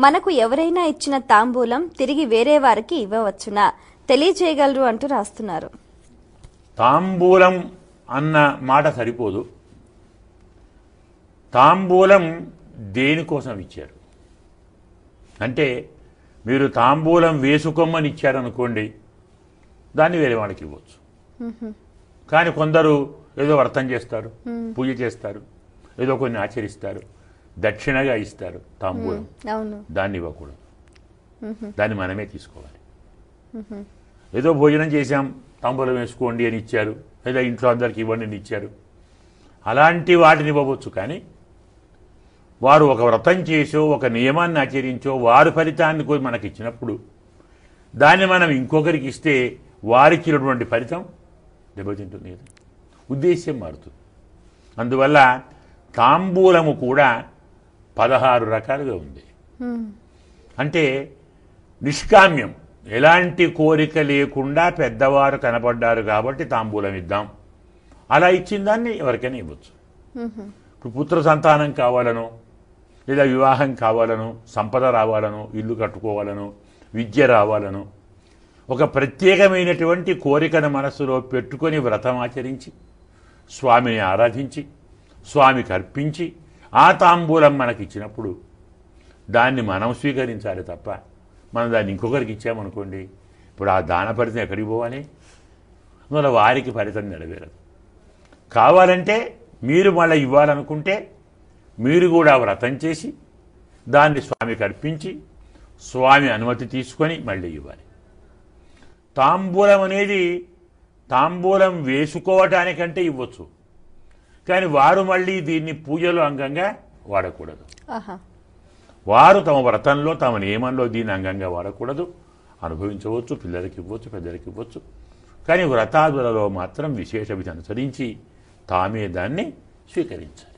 మనకు ఎవరైనా ఇచ్చిన తాంబూలం తిరిగి వేరే వారికి ఇవ్వవచ్చునా తెలియజేయగలరు అంటూ రాస్తున్నారు. తాంబూలం అన్న మాట సరిపోదు. తాంబూలం దేనికోసం ఇచ్చారు అంటే, మీరు తాంబూలం వేసుకోమని ఇచ్చారనుకోండి, దాన్ని వేరే వాళ్ళకి ఇవ్వచ్చు. కానీ కొందరు ఏదో వ్రతం చేస్తారు, పూజ చేస్తారు, ఏదో కొన్ని ఆచరిస్తారు, దక్షిణగా ఇస్తారు తాంబూలం. దాన్ని ఇవ్వకూడదు, దాన్ని మనమే తీసుకోవాలి. ఏదో భోజనం చేశాం, తాంబూలం వేసుకోండి అని ఇచ్చారు, లేదా ఇంట్లో అందరికి ఇవ్వండి అని ఇచ్చారు, అలాంటి వాటిని ఇవ్వవచ్చు. కానీ వారు ఒక వ్రతం చేసో ఒక నియమాన్ని ఆచరించో వారి ఫలితాన్ని మనకి ఇచ్చినప్పుడు దాన్ని మనం ఇంకొకరికి ఇస్తే వారికి ఇచ్చినటువంటి ఫలితం దెబ్బతింటుంది కదా, ఉద్దేశ్యం మారుతుంది. అందువల్ల తాంబూలము కూడా 16 రకాలుగా ఉంది. అంటే నిష్కామ్యం, ఎలాంటి కోరిక లేకుండా పెద్దవారు కనపడ్డారు కాబట్టి తాంబూలం ఇద్దాం, అలా ఇచ్చిన దాన్ని ఎవరికైనా ఇవ్వచ్చు. ఇప్పుడు పుత్ర సంతానం కావాలను, లేదా వివాహం కావాలను, సంపద రావాలను, ఇల్లు కట్టుకోవాలను, విద్య రావాలను, ఒక ప్రత్యేకమైనటువంటి కోరికను మనస్సులో పెట్టుకొని వ్రతం ఆచరించి స్వామిని ఆరాధించి స్వామికి అర్పించి ఆ తాంబూలం మనకి ఇచ్చినప్పుడు దాన్ని మనం స్వీకరించాలి తప్ప మనం దాన్ని ఇంకొకరికి ఇచ్చామనుకోండి, ఇప్పుడు ఆ దాన ఫలితం ఎక్కడికి పోవాలి? అందువల్ల వారికి ఫలితం నెరవేరదు. కావాలంటే మీరు మళ్ళీ ఇవ్వాలనుకుంటే మీరు కూడా వ్రతం చేసి దాన్ని స్వామికి అర్పించి స్వామి అనుమతి తీసుకొని మళ్ళీ ఇవ్వాలి. తాంబూలం అనేది తాంబూలం వేసుకోవటానికంటే ఇవ్వచ్చు, కానీ వారు మళ్ళీ దీన్ని పూజలో అంగంగా వాడకూడదు. వారు తమ వ్రతంలో తమ నియమంలో దీన్ని అంగంగా వాడకూడదు. అనుభవించవచ్చు, పిల్లలకి ఇవ్వచ్చు, పెద్దలకి ఇవ్వచ్చు, కానీ వ్రతాదులలో మాత్రం విశేష విధి అనుసరించి తామే దాన్ని స్వీకరించాలి.